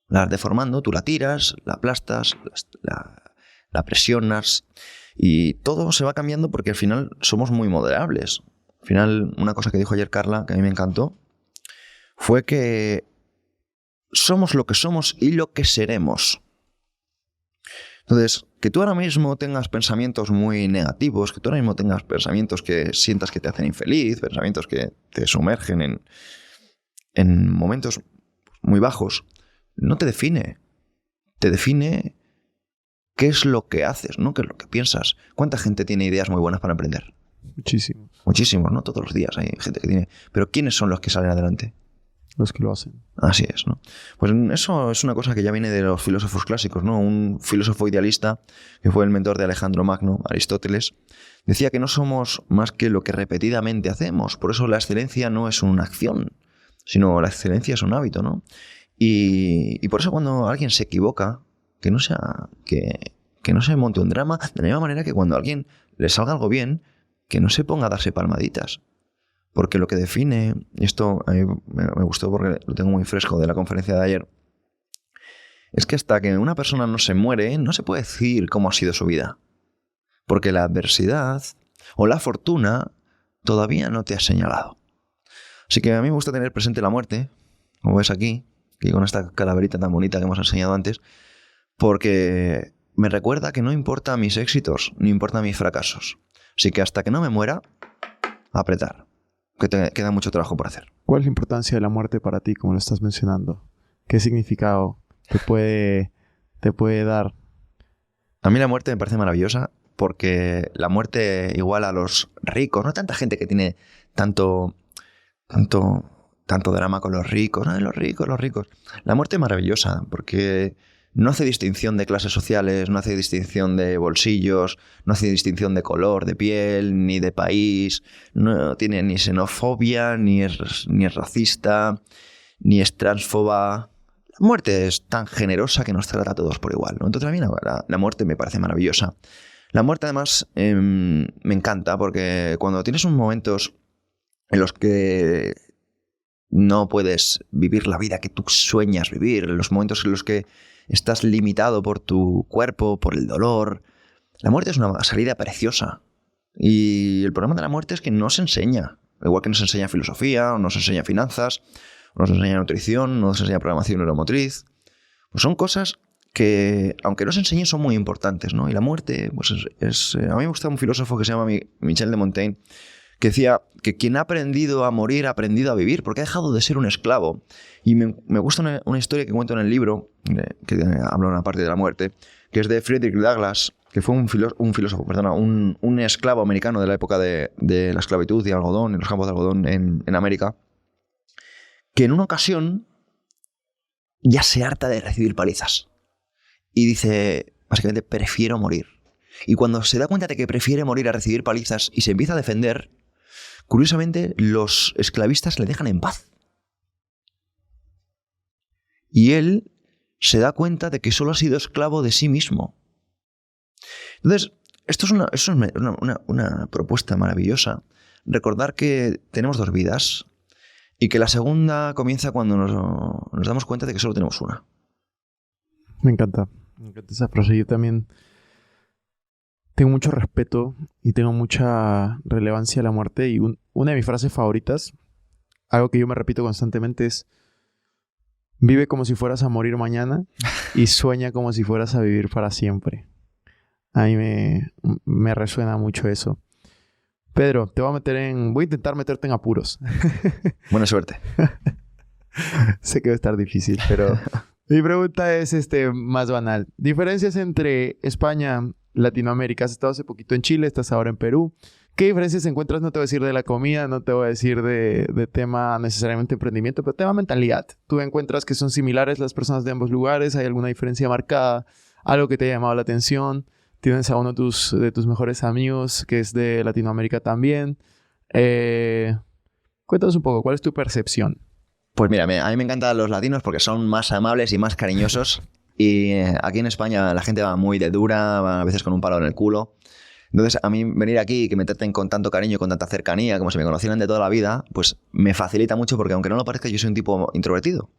La vas deformando, tú la tiras, la aplastas, la presionas y todo se va cambiando porque al final somos muy moderables. Al final, una cosa que dijo ayer Carla, que a mí me encantó, fue que somos lo que somos y lo que seremos. Entonces, que tú ahora mismo tengas pensamientos muy negativos, que tú ahora mismo tengas pensamientos que sientas que te hacen infeliz, pensamientos que te sumergen en momentos muy bajos, no te define. Te define qué es lo que haces, ¿no? Qué es lo que piensas. ¿Cuánta gente tiene ideas muy buenas para emprender?
Muchísimos.
Muchísimos, ¿no? Todos los días hay gente que tiene. Pero ¿quiénes son los que salen adelante?
Los que lo hacen.
Así es, ¿no? Pues eso es una cosa que ya viene de los filósofos clásicos, ¿no? Un filósofo idealista, que fue el mentor de Alejandro Magno, Aristóteles, decía que no somos más que lo que repetidamente hacemos. Por eso la excelencia no es una acción, sino la excelencia es un hábito, ¿no? Y por eso cuando alguien se equivoca, que no se monte un drama, de la misma manera que cuando a alguien le salga algo bien, que no se ponga a darse palmaditas. Porque lo que define, y esto a mí me gustó porque lo tengo muy fresco de la conferencia de ayer, es que hasta que una persona no se muere, no se puede decir cómo ha sido su vida. Porque la adversidad o la fortuna todavía no te ha señalado. Así que a mí me gusta tener presente la muerte, como ves aquí con esta calaverita tan bonita que hemos enseñado antes, porque me recuerda que no importa mis éxitos, ni importa mis fracasos. Así que hasta que no me muera, apretar, que te queda mucho trabajo por hacer.
¿Cuál es la importancia de la muerte para ti, como lo estás mencionando? ¿Qué significado te puede dar?
A mí la muerte me parece maravillosa porque la muerte iguala a los ricos. No hay tanta gente que tiene tanto drama con los ricos. ¿No? Los ricos. La muerte es maravillosa porque no hace distinción de clases sociales, no hace distinción de bolsillos, no hace distinción de color, de piel, ni de país. No tiene ni xenofobia, ni es racista, ni es transfoba. La muerte es tan generosa que nos trata a todos por igual, ¿no? Entonces a mí la muerte me parece maravillosa. La muerte además me encanta porque cuando tienes unos momentos en los que no puedes vivir la vida que tú sueñas vivir, en los momentos en los que estás limitado por tu cuerpo, por el dolor, la muerte es una salida preciosa. Y el problema de la muerte es que no se enseña, igual que no se enseña filosofía, o no se enseña finanzas, o no se enseña nutrición, no se enseña programación neuromotriz. Pues son cosas que, aunque no se enseñen, son muy importantes, ¿no? Y la muerte, pues a mí me gusta un filósofo que se llama Michel de Montaigne, que decía que quien ha aprendido a morir ha aprendido a vivir, porque ha dejado de ser un esclavo. Y me gusta una historia que cuento en el libro, que habla una parte de la muerte, que es de Frederick Douglass, que fue un esclavo americano de la época de la esclavitud y algodón, en los campos de algodón en América, que en una ocasión ya se harta de recibir palizas. Y dice, básicamente, prefiero morir. Y cuando se da cuenta de que prefiere morir a recibir palizas y se empieza a defender, curiosamente, los esclavistas le dejan en paz. Y él se da cuenta de que solo ha sido esclavo de sí mismo. Entonces, esto es una propuesta maravillosa. Recordar que tenemos dos vidas y que la segunda comienza cuando nos damos cuenta de que solo tenemos una.
Me encanta esa frase. Yo también tengo mucho respeto y tengo mucha relevancia a la muerte. Y una de mis frases favoritas, algo que yo me repito constantemente, es: vive como si fueras a morir mañana y sueña como si fueras a vivir para siempre. A mí me resuena mucho eso. Pedro, voy a intentar meterte en apuros.
Buena suerte.
Sé que va a estar difícil, pero mi pregunta es más banal. Diferencias entre España, Latinoamérica. Has estado hace poquito en Chile, estás ahora en Perú. ¿Qué diferencias encuentras? No te voy a decir de la comida, no te voy a decir de tema necesariamente emprendimiento, pero tema mentalidad. ¿Tú encuentras que son similares las personas de ambos lugares? ¿Hay alguna diferencia marcada? ¿Algo que te haya llamado la atención? ¿Tienes a uno de tus mejores amigos que es de Latinoamérica también? Cuéntanos un poco, ¿cuál es tu percepción?
Pues mira, a mí me encantan los latinos porque son más amables y más cariñosos. Y aquí en España la gente va muy de dura, va a veces con un palo en el culo. Entonces, a mí venir aquí y que me traten con tanto cariño y con tanta cercanía, como si me conocieran de toda la vida, pues me facilita mucho porque, aunque no lo parezca, yo soy un tipo introvertido.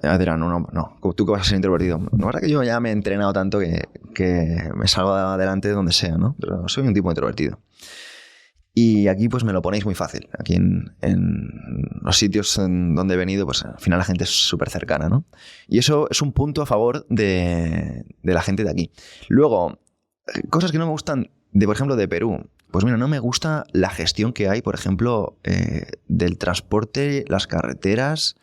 Ya dirán, no, ¿tú que vas a ser introvertido? La verdad que yo ya me he entrenado tanto que me salgo adelante de donde sea, ¿no? Pero soy un tipo introvertido. Y aquí pues me lo ponéis muy fácil. Aquí en los sitios en donde he venido, pues al final la gente es súper cercana, ¿no? Y eso es un punto a favor de la gente de aquí. Luego, cosas que no me gustan, por ejemplo, de Perú. Pues mira, no me gusta la gestión que hay, por ejemplo, del transporte, las carreteras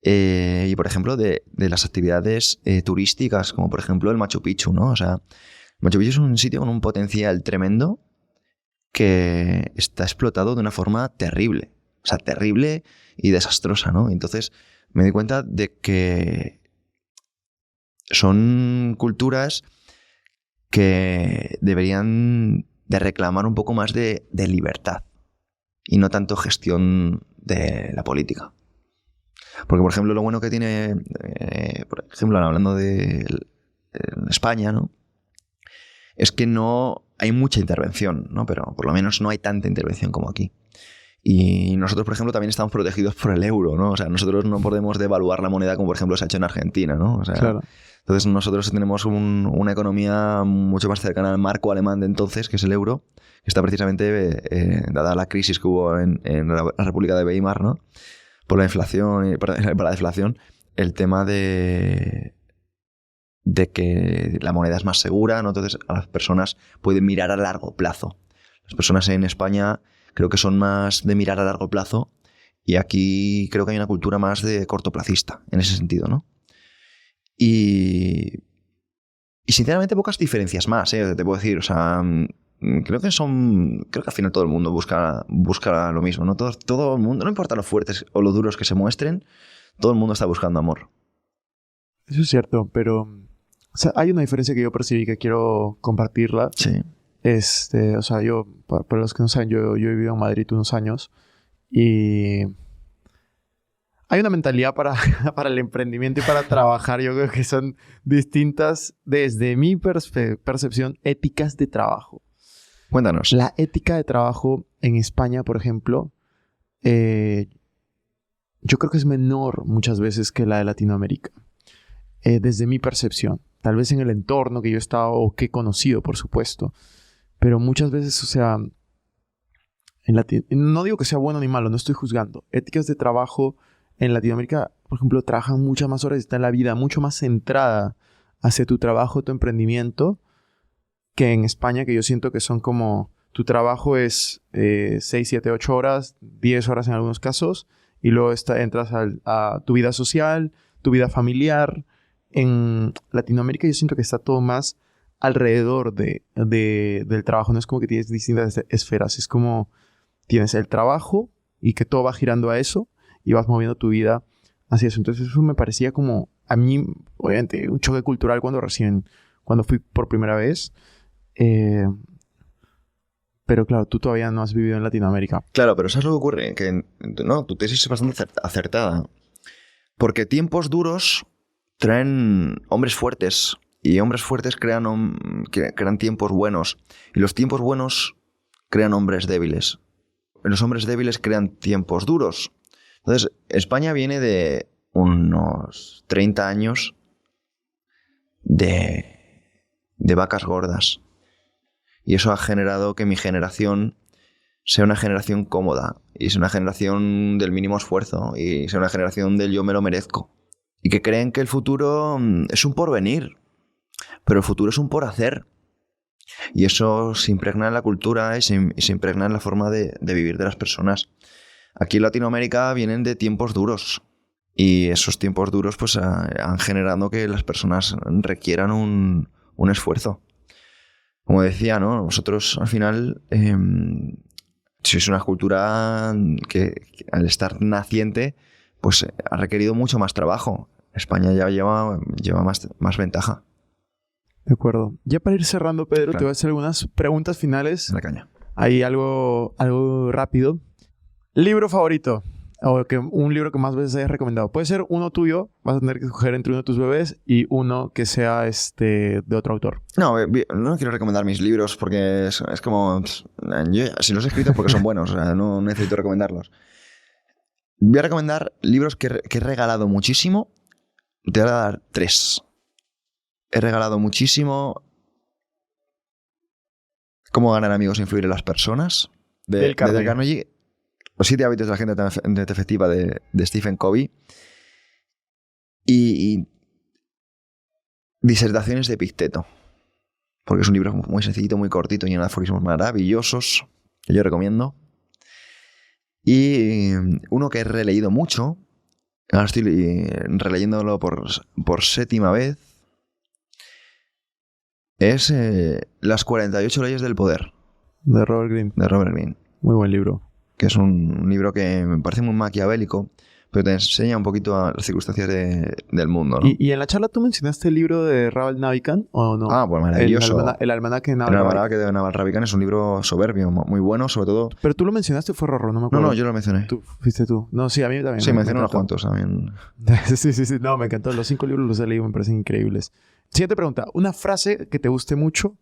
y, por ejemplo, de las actividades turísticas, como por ejemplo el Machu Picchu, ¿no? O sea, Machu Picchu es un sitio con un potencial tremendo que está explotado de una forma terrible. O sea, terrible y desastrosa, ¿no? Entonces me di cuenta de que son culturas que deberían de reclamar un poco más de libertad y no tanto gestión de la política. Porque, por ejemplo, lo bueno que tiene, por ejemplo, hablando de España, ¿no? Es que no hay mucha intervención, ¿no? Pero por lo menos no hay tanta intervención como aquí. Y nosotros, por ejemplo, también estamos protegidos por el euro, ¿no? O sea, nosotros no podemos devaluar la moneda como, por ejemplo, se ha hecho en Argentina, ¿no? O sea,
claro.
Entonces nosotros tenemos una economía mucho más cercana al marco alemán de entonces, que es el euro, que está precisamente, dada la crisis que hubo en la República de Weimar, ¿no? por la inflación y por la deflación, el tema de que la moneda es más segura, ¿no? Entonces a las personas pueden mirar a largo plazo. Las personas en España creo que son más de mirar a largo plazo y aquí creo que hay una cultura más de cortoplacista en ese sentido, ¿no? Y sinceramente pocas diferencias más, te puedo decir. O sea, creo que al final todo el mundo busca lo mismo, ¿no? Todo el mundo, no importa lo fuertes o lo duros que se muestren, todo el mundo está buscando amor.
Eso es cierto, pero o sea, hay una diferencia que yo percibí que quiero compartirla.
Sí.
O sea, yo, para los que no saben, yo he vivido en Madrid unos años y hay una mentalidad para el emprendimiento y para trabajar. Yo creo que son distintas desde mi percepción, éticas de trabajo.
Cuéntanos.
La ética de trabajo en España, por ejemplo, yo creo que es menor muchas veces que la de Latinoamérica. Desde mi percepción. Tal vez en el entorno que yo he estado o que he conocido, por supuesto. Pero muchas veces, o sea, no digo que sea bueno ni malo, no estoy juzgando. Éticas de trabajo en Latinoamérica, por ejemplo, trabajan muchas más horas y está en la vida mucho más centrada hacia tu trabajo, tu emprendimiento, que en España, que yo siento que son como... Tu trabajo es 6, 7, 8 horas, 10 horas en algunos casos, y luego entras a tu vida social, tu vida familiar. En Latinoamérica yo siento que está todo más alrededor del trabajo. No es como que tienes distintas esferas. Es como tienes el trabajo y que todo va girando a eso y vas moviendo tu vida hacia eso. Entonces eso me parecía como, a mí, obviamente, un choque cultural cuando fui por primera vez. Pero claro, tú todavía no has vivido en Latinoamérica.
Claro, pero ¿sabes lo que ocurre? Que no, tu tesis es bastante acertada. Porque tiempos duros traen hombres fuertes. Y hombres fuertes crean tiempos buenos. Y los tiempos buenos crean hombres débiles. Y los hombres débiles crean tiempos duros. Entonces, España viene de unos 30 años de vacas gordas. Y eso ha generado que mi generación sea una generación cómoda. Y sea una generación del mínimo esfuerzo. Y sea una generación del yo me lo merezco. Y que creen que el futuro es un porvenir. Pero el futuro es un por hacer. Y eso se impregna en la cultura y se impregna en la forma de vivir de las personas. Aquí en Latinoamérica vienen de tiempos duros. Y esos tiempos duros pues han generado que las personas requieran un esfuerzo. Como decía, ¿no? Vosotros al final sois una cultura que al estar naciente pues ha requerido mucho más trabajo. España ya lleva más ventaja.
De acuerdo. Ya para ir cerrando, Pedro,
Claro.
te voy a hacer algunas preguntas finales.
En la caña.
Hay algo rápido. ¿Libro favorito? O un libro que más veces hayas recomendado. Puede ser uno tuyo. Vas a tener que escoger entre uno de tus bebés y uno que sea de otro autor.
No quiero recomendar mis libros porque es como... Yo si los he escrito es porque son buenos. O sea, no necesito recomendarlos. Voy a recomendar libros que he regalado muchísimo. Te voy a dar 3. He regalado muchísimo Cómo ganar amigos e influir en las personas de Dale Carnegie. Los 7 hábitos de la gente efectiva de Stephen Covey. Y Disertaciones de Epicteto. Porque es un libro muy sencillito, muy cortito, lleno de aforismos maravillosos, que yo recomiendo. Y uno que he releído mucho, ahora estoy releyéndolo por 7ª vez, es Las 48 leyes del poder.
De Robert Greene.
De Robert Greene.
Muy buen libro.
Que es un libro que me parece muy maquiavélico, pero te enseña un poquito a las circunstancias del mundo, ¿no?
¿Y en la charla tú mencionaste el libro de Raval Navikant o no?
Ah, pues maravilloso.
El almanaque de
El
Naval
almanaque de Naval Ravikant es un libro soberbio, muy bueno, sobre todo...
Pero tú lo mencionaste, fue Rorro, no me acuerdo.
No, yo lo mencioné.
Fuiste tú. No, sí, a mí también.
Sí, mencioné unos cuantos también.
Sí. No, me encantó. Los 5 libros los he leído, me parecen increíbles. Siguiente pregunta. ¿Una frase que te guste mucho?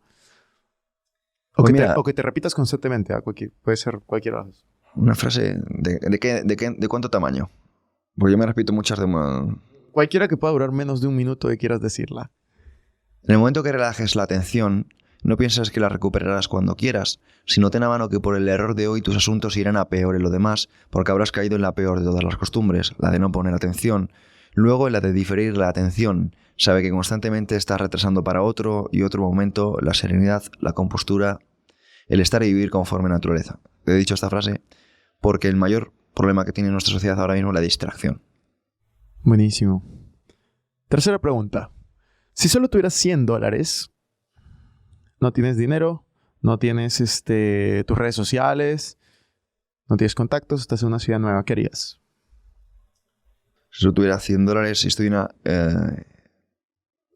O,
Pues
o que te repitas constantemente. Puede ser cualquiera de las dos.
Una frase de cuánto tamaño. Porque yo me repito muchas
Cualquiera que pueda durar menos de un minuto y quieras decirla.
En el momento que relajes la atención No piensas que las recuperarás cuando quieras, sino ten a mano que por el error de hoy tus asuntos irán a peor en lo demás, porque habrás caído en la peor de todas las costumbres, la de no poner atención. Luego en la de diferir la atención. Sabe que constantemente estás retrasando para otro y otro momento la serenidad, la compostura, el estar y vivir conforme naturaleza. He dicho esta frase porque el mayor problema que tiene nuestra sociedad ahora mismo es la distracción.
Buenísimo. Tercera pregunta. Si solo tuvieras $100, no tienes dinero, no tienes tus redes sociales, no tienes contactos, estás en una ciudad nueva, ¿qué harías?
Si yo tuviera $100 y estoy en una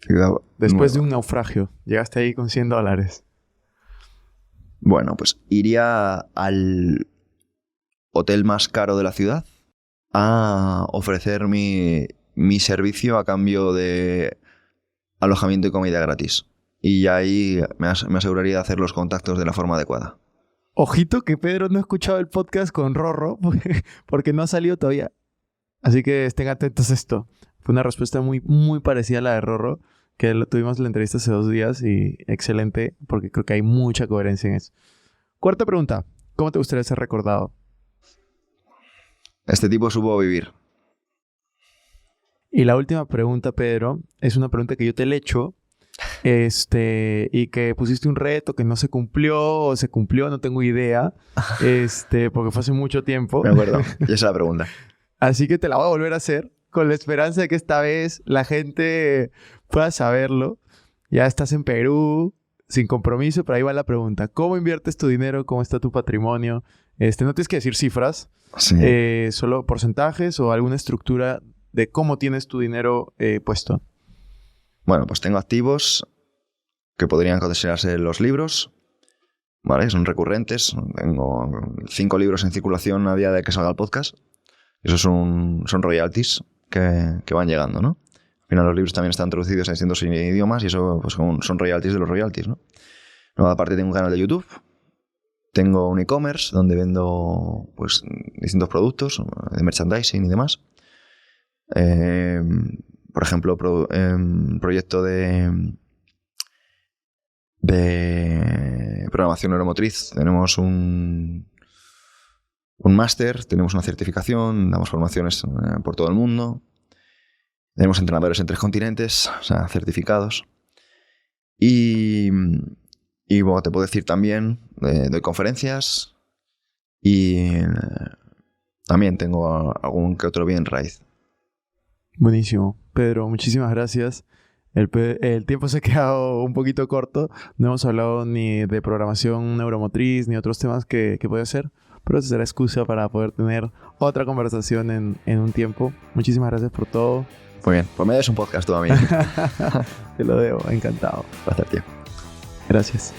ciudad
Después
nueva.
de un naufragio, llegaste ahí con $100.
Bueno, pues iría al hotel más caro de la ciudad a ofrecer mi servicio a cambio de alojamiento y comida gratis. Y ahí me aseguraría de hacer los contactos de la forma adecuada.
Ojito que Pedro no ha escuchado el podcast con Rorro porque no ha salido todavía. Así que estén atentos a esto. Fue una respuesta muy, muy parecida a la de Rorro, que tuvimos la entrevista hace 2 días y excelente porque creo que hay mucha coherencia en eso. Cuarta pregunta. ¿Cómo te gustaría ser recordado?
Este tipo supo vivir.
Y la última pregunta, Pedro, es una pregunta que yo te le echo. Y que pusiste un reto que no se cumplió o se cumplió, no tengo idea. Porque fue hace mucho tiempo.
Me acuerdo. Y esa es la pregunta.
Así que te la voy a volver a hacer con la esperanza de que esta vez la gente pueda saberlo. Ya estás en Perú, sin compromiso, pero ahí va la pregunta. ¿Cómo inviertes tu dinero? ¿Cómo está tu patrimonio? No tienes que decir cifras,
Sí.
solo porcentajes o alguna estructura de cómo tienes tu dinero puesto.
Bueno, pues tengo activos que podrían considerarse los libros, ¿vale? Son recurrentes. Tengo 5 libros en circulación a día de que salga el podcast. Esos son royalties que van llegando, ¿no? Al final los libros también están traducidos a distintos idiomas y eso pues, son royalties de los royalties, ¿no? Luego, aparte tengo un canal de YouTube. Tengo un e-commerce donde vendo pues, distintos productos de merchandising y demás. Por ejemplo, proyecto de programación neuromotriz. Tenemos un máster, tenemos una certificación, damos formaciones por todo el mundo. Tenemos entrenadores en 3 continentes, o sea, certificados. Y bueno, te puedo decir también, doy conferencias y también tengo algún que otro bien raíz.
Buenísimo. Pedro, muchísimas gracias. El tiempo se ha quedado un poquito corto. No hemos hablado ni de programación neuromotriz ni otros temas que puede ser, pero esa será excusa para poder tener otra conversación en un tiempo. Muchísimas gracias por todo.
Muy bien, pues me des un podcast tú a mí.
Te lo debo, encantado.
Placer, tío.
Gracias.